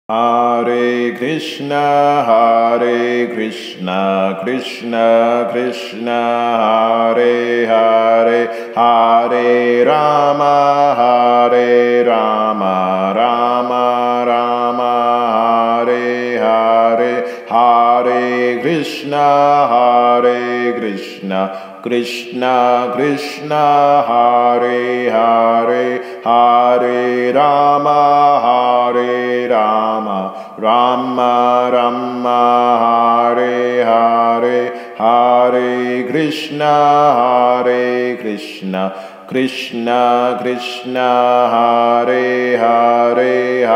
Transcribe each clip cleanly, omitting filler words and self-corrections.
Hare Krishna, Krishna Krishna, Hare Hare, Hare Rama, Rama Rama, Hare Hare, Hare Krishna, Krishna Krishna, Hare Hare, Hare Rama, Rama Rama, Hare Hare, Hare Krishna, Krishna Krishna, Hare Hare,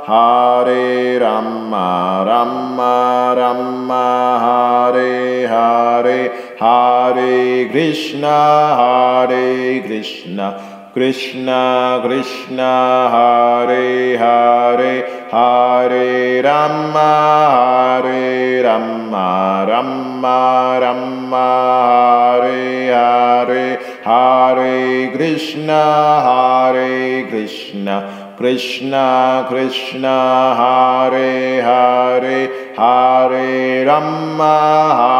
Hare Rama, Rama Rama, Hare Hare, Hare Krishna, Krishna Krishna, Hare Hare, Hare Rama, Rama Rama, Hare Hare, Hare Krishna, Krishna Krishna, Hare Hare, Hare Rama,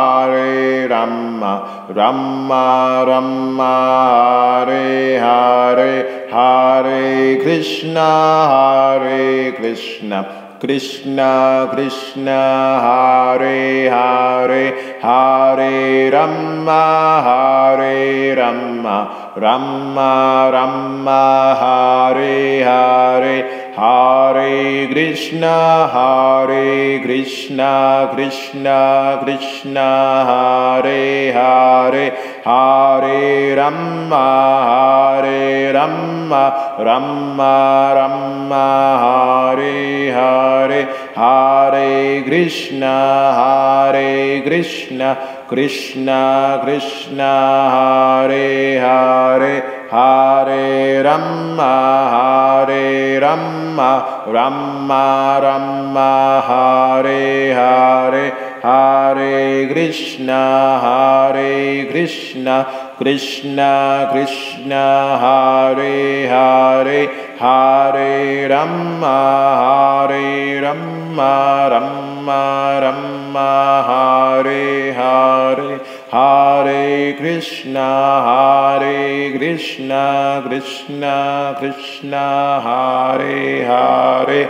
Rama Rama, Hare Hare, Hare Krishna, Krishna Krishna, Hare Hare, Hare Rama, Rama Rama, Hare Hare, Hare Krishna, Krishna Krishna, Hare Hare, Hare Rama, Rama Rama, Hare Hare, Hare Krishna, Krishna Krishna, Hare Hare, Hare Rama, Rama Rama, Hare Hare, Hare Krishna, Krishna Krishna, Hare Hare, Hare Rama, Rama Rama, Hare Hare, Hare Krishna, Krishna Krishna, Hare Hare,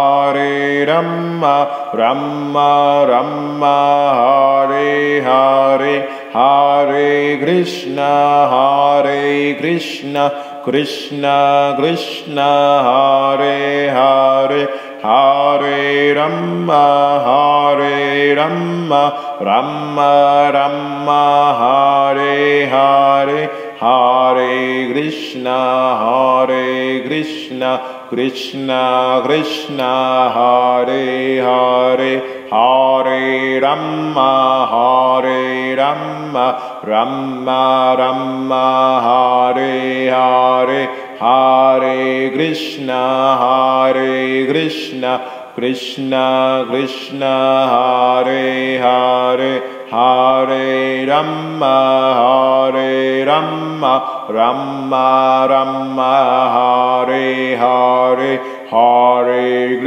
Hare Rama, Rama Rama, Hare Hare, Hare Krishna, Krishna Krishna, Hare Hare, Hare Rama, Rama Rama, Hare Hare, Hare Krishna, Krishna Krishna, Hare Hare, Hare Rama, Rama Rama, Hare Hare, Hare Krishna, Krishna Krishna, Hare Hare, Hare Rama, Rama Rama, Hare Hare, Hare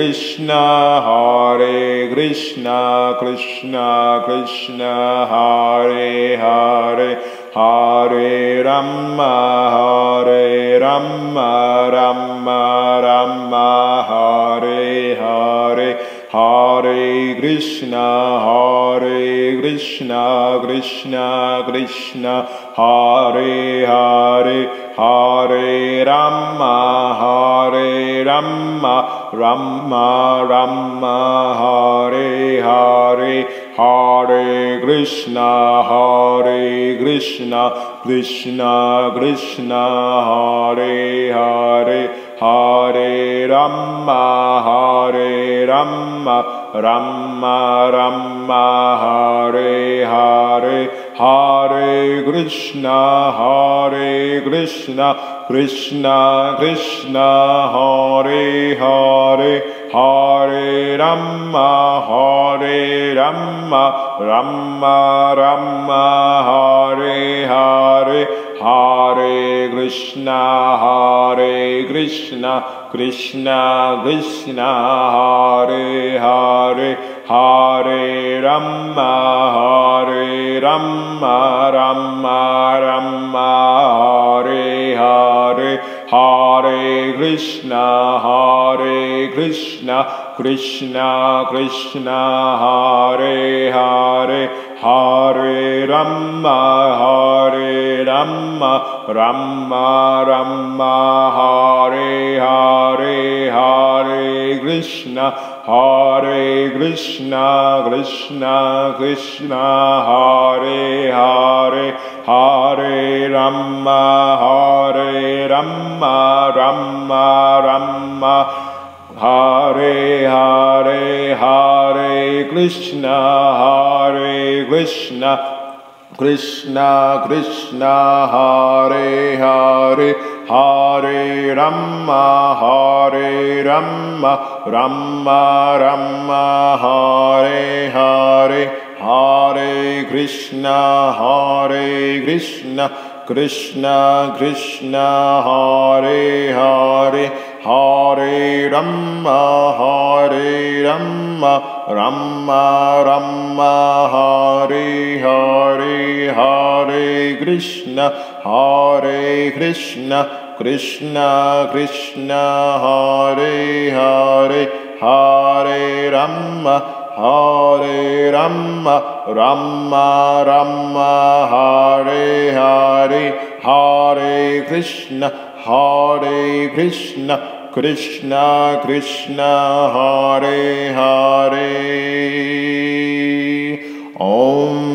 Krishna, Krishna Krishna, Hare Hare, Hare Rama, Rama Rama, Hare Hare, Hare Krishna, Krishna Krishna, Hare Hare, Hare Rama, Rama Rama, Hare Hare, Hare Krishna, Krishna Krishna, Hare Hare, Hare Rama, Rama Rama, Hare Hare, Hare Krishna, Krishna Krishna, Hare Hare, Hare Rama, Rama Rama, Hare Hare, Hare Krishna, Krishna Krishna Krishna Hare Hare Hare Rama Rama Rama Hare Hare Hare Krishna Krishna Krishna Hare Hare Hare Rama Rama Rama Hare Hare Hare Krishna Krishna Krishna Hare Hare Hare Rama Rama Rama Hare Hare Hare Krishna Krishna Krishna Hare Hare Hare Rama Rama Rama Hare Hare Hare Krishna Krishna Krishna Hare Hare Hare Rama Rama Rama Hare Hare Hare Krishna Krishna Krishna Hare Hare Hare Rama Rama Rama Hare Hare Hare Krishna Krishna Krishna Hare Hare Om